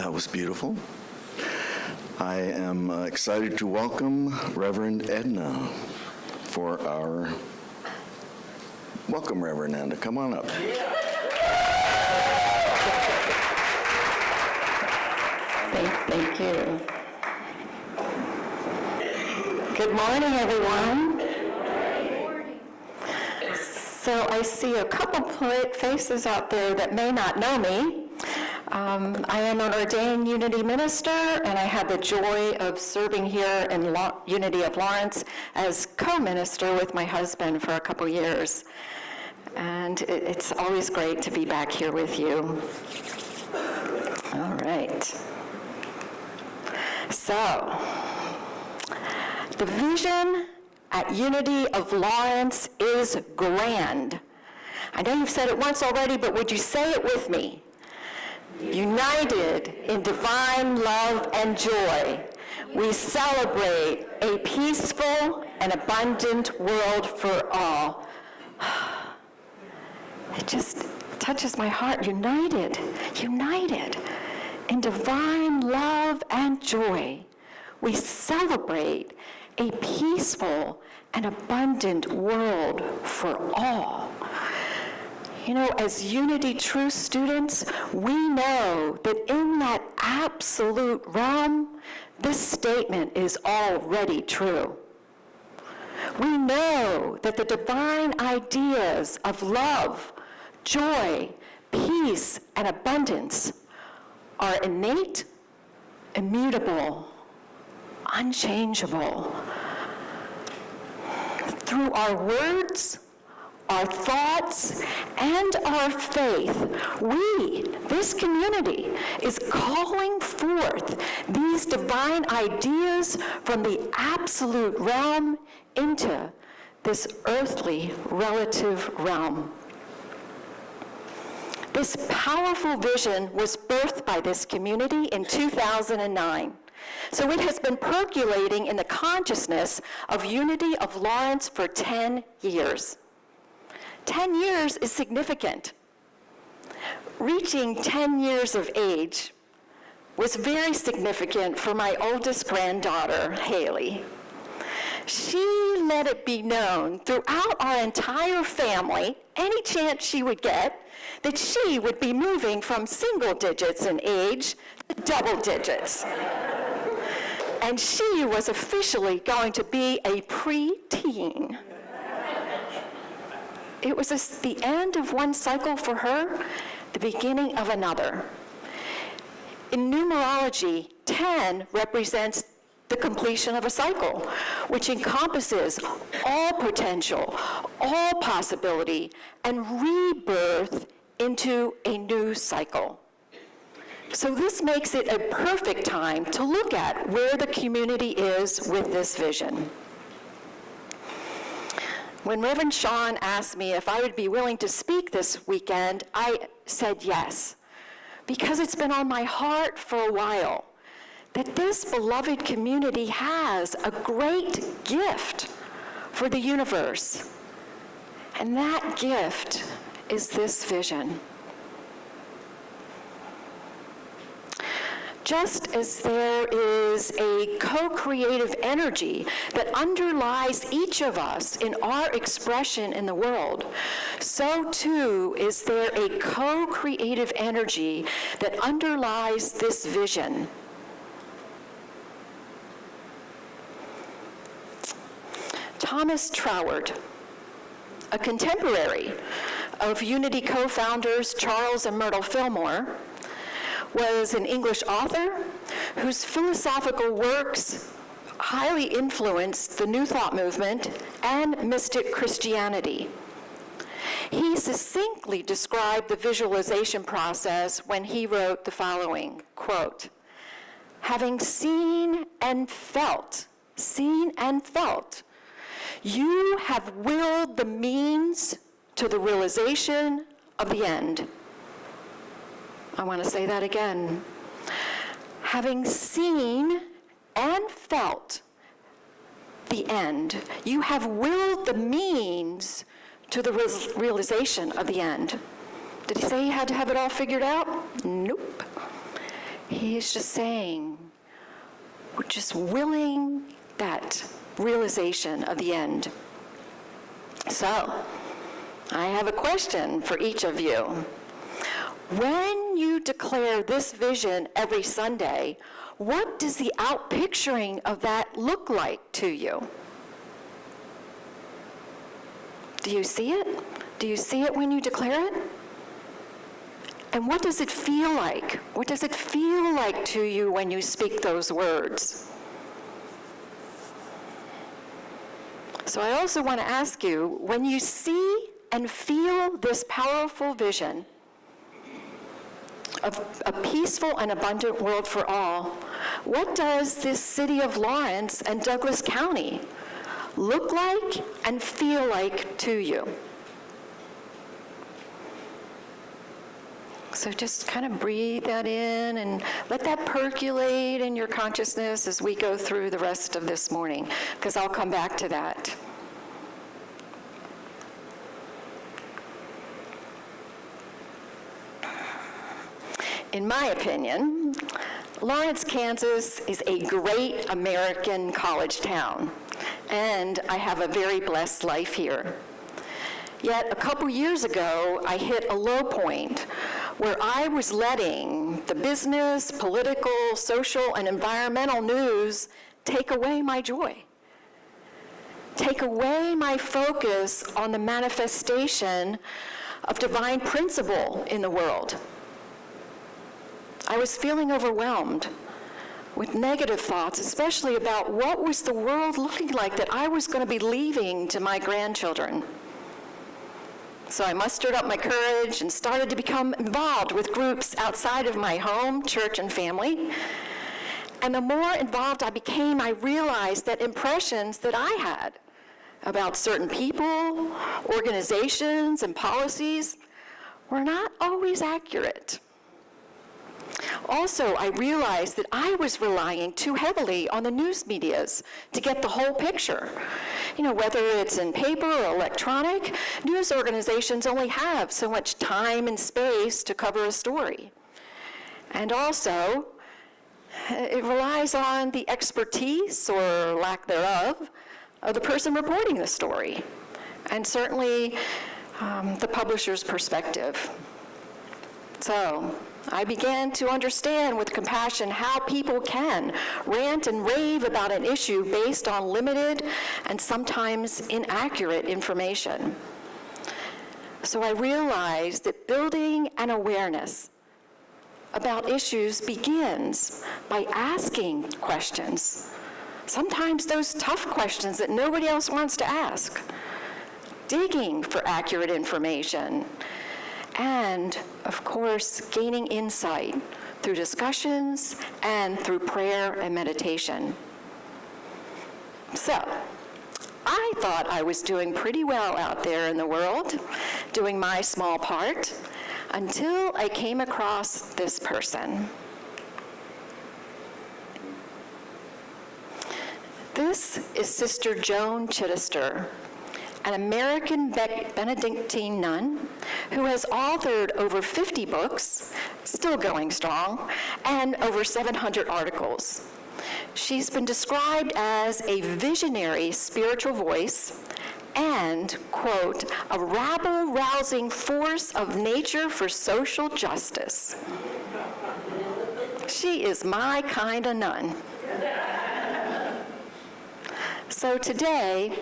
That was beautiful. I am excited to welcome Reverend Edna for our... Welcome, Reverend Edna. Come on up. Thank you. Good morning, everyone. So I see a couple faces out there that may not know me. I am an ordained Unity minister, and I had the joy of serving here in Unity of Lawrence as co-minister with my husband for a couple years. And it's always great to be back here with you. All right. So, the vision at Unity of Lawrence is grand. I know you've said it once already, but would you say it with me? United in divine love and joy, we celebrate a peaceful and abundant world for all. It just touches my heart. United in divine love and joy, we celebrate a peaceful and abundant world for all. You know, as Unity True students, we know that in that absolute realm, this statement is already true. We know that the divine ideas of love, joy, peace, and abundance are innate, immutable, unchangeable. Through our words, our thoughts, and our faith, we, this community, is calling forth these divine ideas from the absolute realm into this earthly relative realm. This powerful vision was birthed by this community in 2009. So it has been percolating in the consciousness of Unity of Lawrence for 10 years. 10 years is significant. Reaching 10 years of age was very significant for my oldest granddaughter, Haley. She let it be known throughout our entire family, any chance she would get, that she would be moving from single digits in age to double digits. And she was officially going to be a preteen. It was the end of one cycle for her, the beginning of another. In numerology, 10 represents the completion of a cycle, which encompasses all potential, all possibility, and rebirth into a new cycle. So this makes it a perfect time to look at where the community is with this vision. When Reverend Sean asked me if I would be willing to speak this weekend, I said yes, because it's been on my heart for a while that this beloved community has a great gift for the universe. And that gift is this vision. Just as there is a co-creative energy that underlies each of us in our expression in the world, so too is there a co-creative energy that underlies this vision. Thomas Troward, a contemporary of Unity co-founders Charles and Myrtle Fillmore, was an English author whose philosophical works highly influenced the New Thought movement and mystic Christianity. He succinctly described the visualization process when he wrote the following, quote, "Having seen and felt, you have willed the means to the realization of the end." I want to say that again. Having seen and felt the end, you have willed the means to the realization of the end. Did he say he had to have it all figured out? Nope. He's just saying, we're just willing that realization of the end. So, I have a question for each of you. When you declare this vision every Sunday, what does the outpicturing of that look like to you? Do you see it? Do you see it when you declare it? And what does it feel like? What does it feel like to you when you speak those words? So I also want to ask you, when you see and feel this powerful vision of a peaceful and abundant world for all, what does this city of Lawrence and Douglas County look like and feel like to you? So just kind of breathe that in and let that percolate in your consciousness as we go through the rest of this morning, because I'll come back to that. In my opinion, Lawrence, Kansas is a great American college town, and I have a very blessed life here. Yet a couple years ago, I hit a low point where I was letting the business, political, social, and environmental news take away my joy, take away my focus on the manifestation of divine principle in the world. I was feeling overwhelmed with negative thoughts, especially about what was the world looking like that I was going to be leaving to my grandchildren. So I mustered up my courage and started to become involved with groups outside of my home, church, and family. And the more involved I became, I realized that impressions that I had about certain people, organizations, and policies were not always accurate. Also, I realized that I was relying too heavily on the news medias to get the whole picture. You know, whether it's in paper or electronic, news organizations only have so much time and space to cover a story. And also, it relies on the expertise, or lack thereof, of the person reporting the story, and certainly the publisher's perspective. So, I began to understand with compassion how people can rant and rave about an issue based on limited and sometimes inaccurate information. So I realized that building an awareness about issues begins by asking questions, sometimes those tough questions that nobody else wants to ask, digging for accurate information, and, of course, gaining insight through discussions and through prayer and meditation. So, I thought I was doing pretty well out there in the world, doing my small part, until I came across this person. This is Sister Joan Chittister, an American Benedictine nun who has authored over 50 books, still going strong, and over 700 articles. She's been described as a visionary spiritual voice and, quote, a rabble-rousing force of nature for social justice. She is my kind of nun. So today,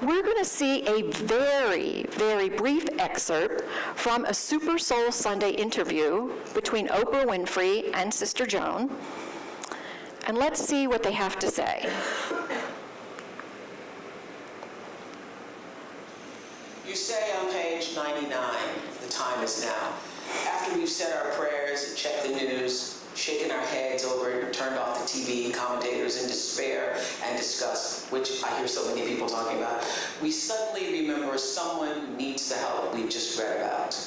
we're going to see a very, very brief excerpt from a Super Soul Sunday interview between Oprah Winfrey and Sister Joan, and let's see what they have to say. You say on page 99, the time is now. After we've said our prayers, checked the news, shaken our heads over it, turned off the TV, commentators in despair and disgust, which I hear so many people talking about, we suddenly remember someone who needs the help we've just read about.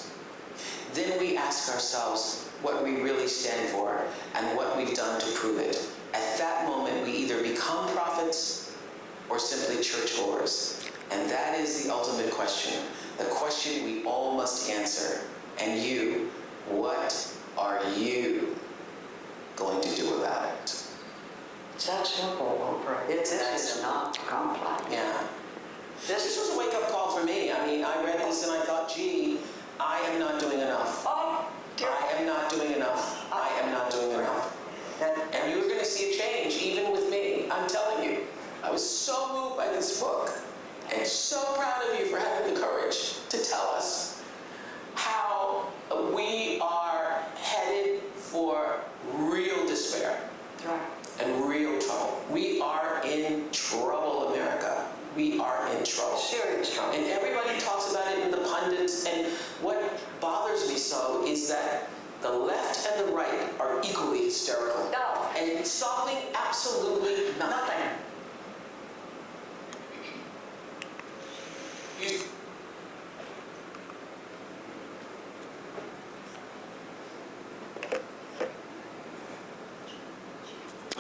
Then we ask ourselves what we really stand for and what we've done to prove it. At that moment, we either become prophets or simply churchgoers. And that is the ultimate question, the question we all must answer. And you, what are you? about it. It's that simple, Oprah. This is not complex. Yeah. This was a wake-up call for me. I mean, I read this and I thought, gee, I am not doing enough. Oh, dear. I am not doing enough. I am not doing enough. And you were going to see a change, even with me. I'm telling you. I was so moved by this book, and so proud of you for having the courage to tell us how we are headed for real despair and real trouble. We are in trouble, America. We are in trouble. Serious trouble. And everybody talks about it in the pundits, and what bothers me so is that the left and the right are equally hysterical. No. And solving absolutely nothing. You,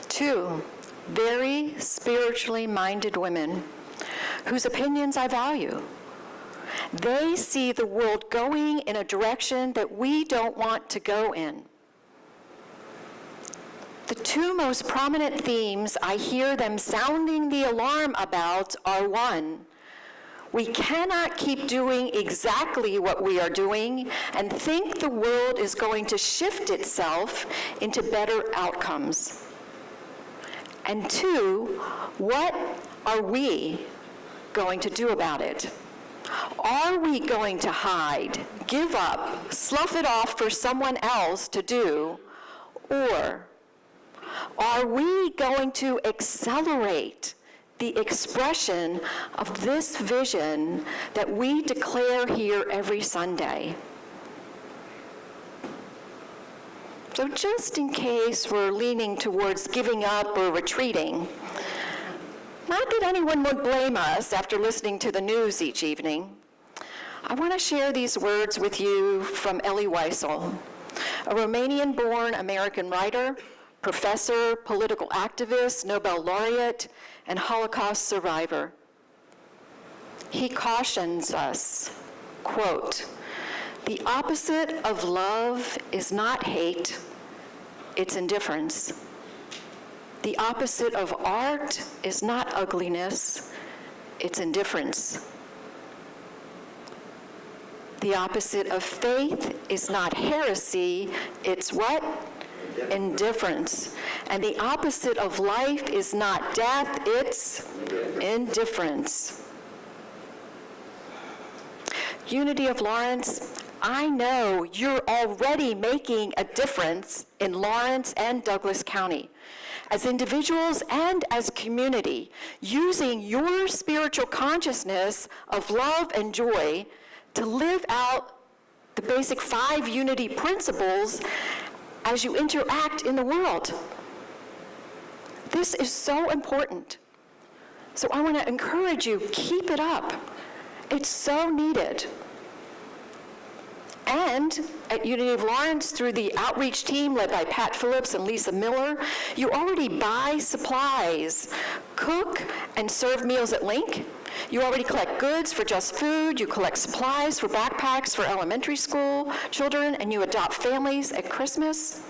Two very spiritually minded women whose opinions I value. They see the world going in a direction that we don't want to go in. The two most prominent themes I hear them sounding the alarm about are: one, we cannot keep doing exactly what we are doing and think the world is going to shift itself into better outcomes. And two, what are we going to do about it? Are we going to hide, give up, slough it off for someone else to do, or are we going to accelerate the expression of this vision that we declare here every Sunday? So just in case we're leaning towards giving up or retreating, not that anyone would blame us after listening to the news each evening, I want to share these words with you from Elie Wiesel, a Romanian-born American writer, professor, political activist, Nobel laureate, and Holocaust survivor. He cautions us, quote, "The opposite of love is not hate, it's indifference. The opposite of art is not ugliness, it's indifference. The opposite of faith is not heresy, it's what? Indifference. And the opposite of life is not death, it's indifference." Unity of Lawrence, I know you're already making a difference in Lawrence and Douglas County, as individuals and as community, using your spiritual consciousness of love and joy to live out the basic 5 unity principles as you interact in the world. This is so important. So I want to encourage you, keep it up. It's so needed. And at Unity of Lawrence, through the outreach team led by Pat Phillips and Lisa Miller, you already buy supplies, cook and serve meals at Link. You already collect goods for Just Food, you collect supplies for backpacks for elementary school children, and you adopt families at Christmas.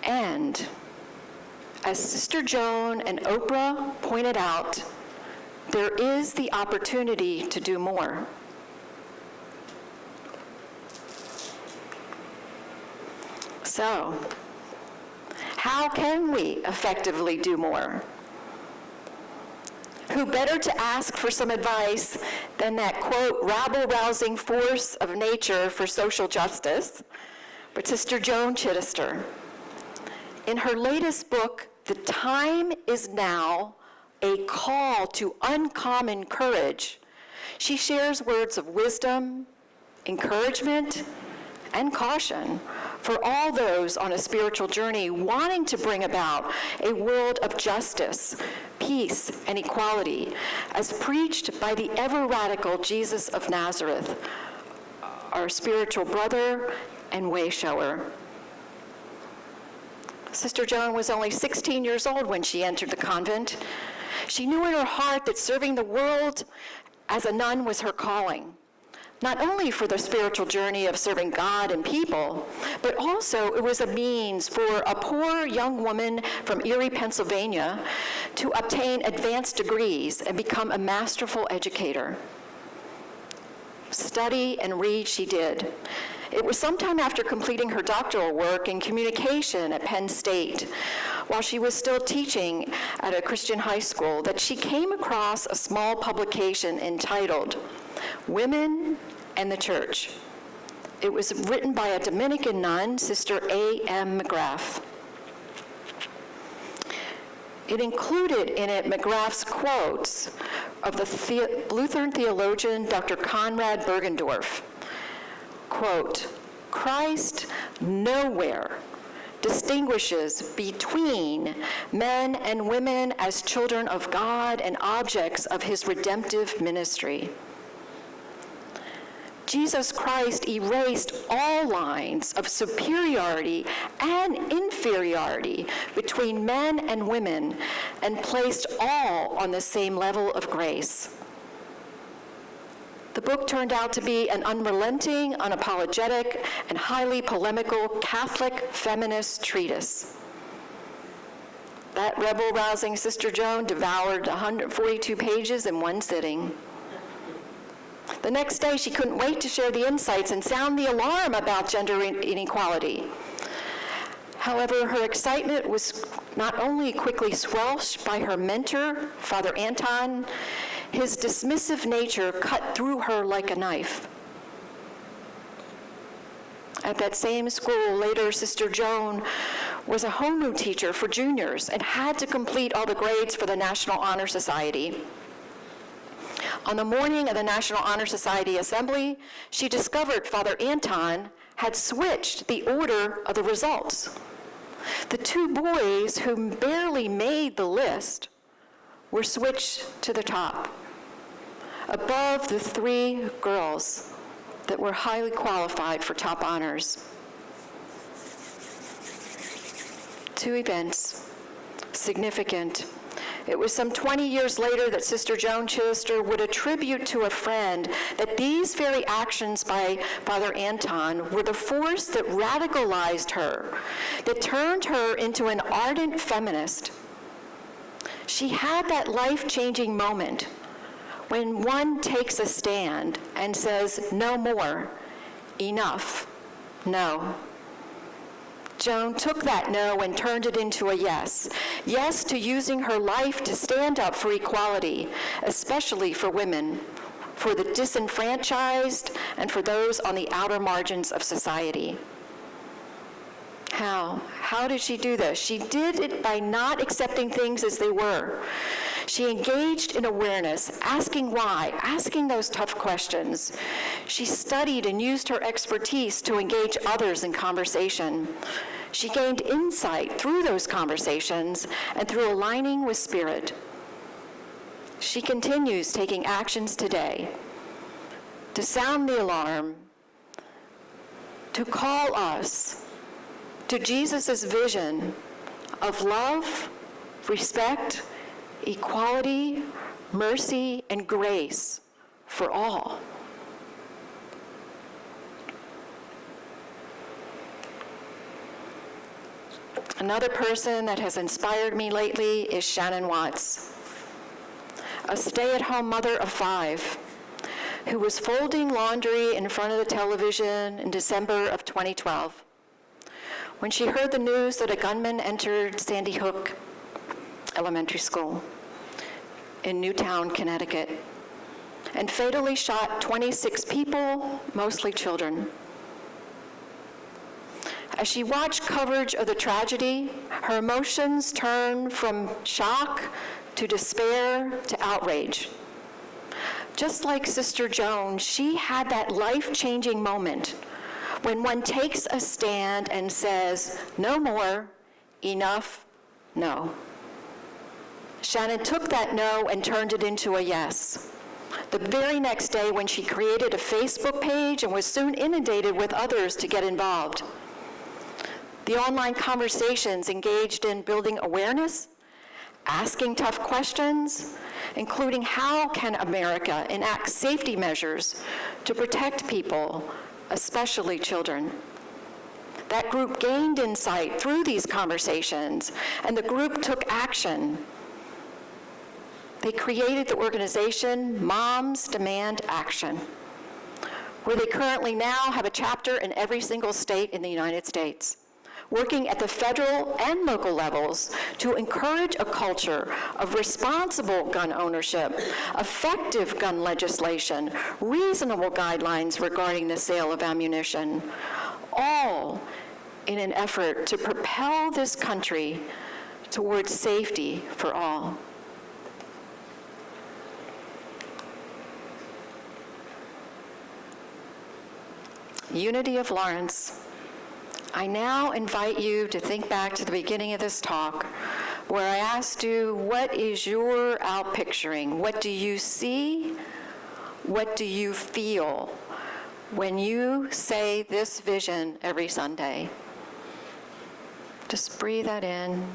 And as Sister Joan and Oprah pointed out, there is the opportunity to do more. So, how can we effectively do more? Who better to ask for some advice than that, quote, rabble-rousing force of nature for social justice, but Sister Joan Chittister. In her latest book, The Time Is Now, A Call to Uncommon Courage, she shares words of wisdom, encouragement, and caution for all those on a spiritual journey wanting to bring about a world of justice, peace, and equality, as preached by the ever-radical Jesus of Nazareth, our spiritual brother and way shower. Sister Joan was only 16 years old when she entered the convent. She knew in her heart that serving the world as a nun was her calling. not only for the spiritual journey of serving God and people, but also it was a means for a poor young woman from Erie, Pennsylvania, to obtain advanced degrees and become a masterful educator. Study and read she did. It was sometime after completing her doctoral work in communication at Penn State, while she was still teaching at a Christian high school, that she came across a small publication entitled Women and the Church. It was written by a Dominican nun, Sister A.M. McGrath. It included in it McGrath's quotes of the Lutheran theologian Dr. Conrad Bergendorf. Quote, "Christ nowhere distinguishes between men and women as children of God and objects of his redemptive ministry. Jesus Christ erased all lines of superiority and inferiority between men and women and placed all on the same level of grace." The book turned out to be an unrelenting, unapologetic, and highly polemical Catholic feminist treatise. That rebel-rousing Sister Joan devoured 142 pages in one sitting. The next day, she couldn't wait to share the insights and sound the alarm about gender inequality. However, her excitement was not only quickly squelched by her mentor, Father Anton. His dismissive nature cut through her like a knife. At that same school, later, Sister Joan was a homeroom teacher for juniors and had to complete all the grades for the National Honor Society. On the morning of the National Honor Society Assembly, she discovered Father Anton had switched the order of the results. The two boys who barely made the list were switched to the top, above the three girls that were highly qualified for top honors. Two events, significant. It was some 20 years later that Sister Joan Chittister would attribute to a friend that these very actions by Father Anton were the force that radicalized her, that turned her into an ardent feminist. She had that life-changing moment when one takes a stand and says, "No more, enough, no." Joan took that no and turned it into a yes. Yes to using her life to stand up for equality, especially for women, for the disenfranchised, and for those on the outer margins of society. How? How did she do this? She did it by not accepting things as they were. She engaged in awareness, asking why, asking those tough questions. She studied and used her expertise to engage others in conversation. She gained insight through those conversations and through aligning with Spirit. She continues taking actions today to sound the alarm, to call us to Jesus' vision of love, respect, equality, mercy, and grace for all. Another person that has inspired me lately is Shannon Watts, a stay-at-home mother of 5 who was folding laundry in front of the television in December of 2012 when she heard the news that a gunman entered Sandy Hook Elementary School in Newtown, Connecticut, and fatally shot 26 people, mostly children. As she watched coverage of the tragedy, her emotions turned from shock to despair to outrage. Just like Sister Joan, she had that life-changing moment when one takes a stand and says, "No more, enough, no." Shannon took that no and turned it into a yes. The very next day, when she created a Facebook page and was soon inundated with others to get involved. The online conversations engaged in building awareness, asking tough questions, including how can America enact safety measures to protect people, especially children. That group gained insight through these conversations, and the group took action. They created the organization Moms Demand Action, where they currently now have a chapter in every single state in the United States, working at the federal and local levels to encourage a culture of responsible gun ownership, effective gun legislation, reasonable guidelines regarding the sale of ammunition, all in an effort to propel this country towards safety for all. Unity of Lawrence. I now invite you to think back to the beginning of this talk, where I asked you, what is your outpicturing? What do you see? What do you feel when you say this vision every Sunday? Just breathe that in.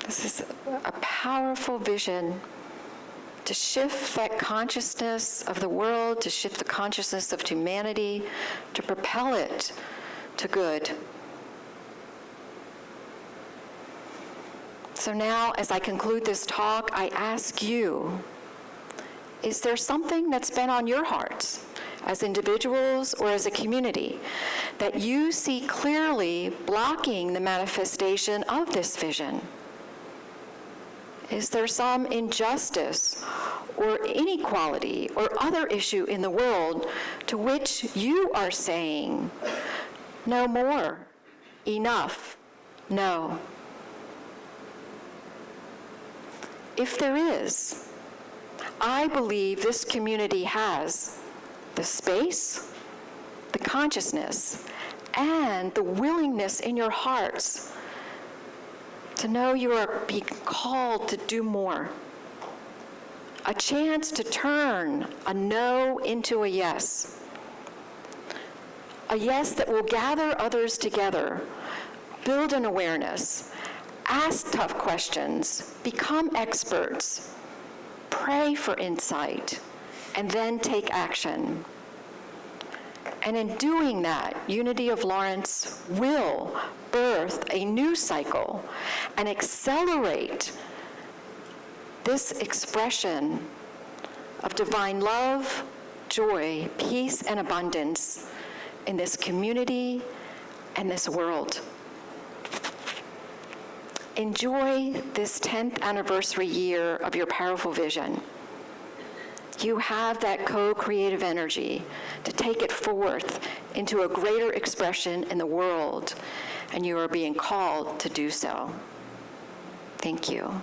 This is a powerful vision to shift that consciousness of the world, to shift the consciousness of humanity, to propel it to good. So now, as I conclude this talk, I ask you, is there something that's been on your hearts as individuals or as a community that you see clearly blocking the manifestation of this vision? Is there some injustice or inequality or other issue in the world to which you are saying, no more, enough, no? If there is, I believe this community has the space, the consciousness, and the willingness in your hearts to know you are being called to do more. A chance to turn a no into a yes. A yes that will gather others together, build an awareness, ask tough questions, become experts, pray for insight, and then take action. And in doing that, Unity of Lawrence will birth a new cycle and accelerate this expression of divine love, joy, peace, and abundance in this community and this world. Enjoy this 10th anniversary year of your powerful vision. You have that co-creative energy to take it forth into a greater expression in the world, and you are being called to do so. Thank you.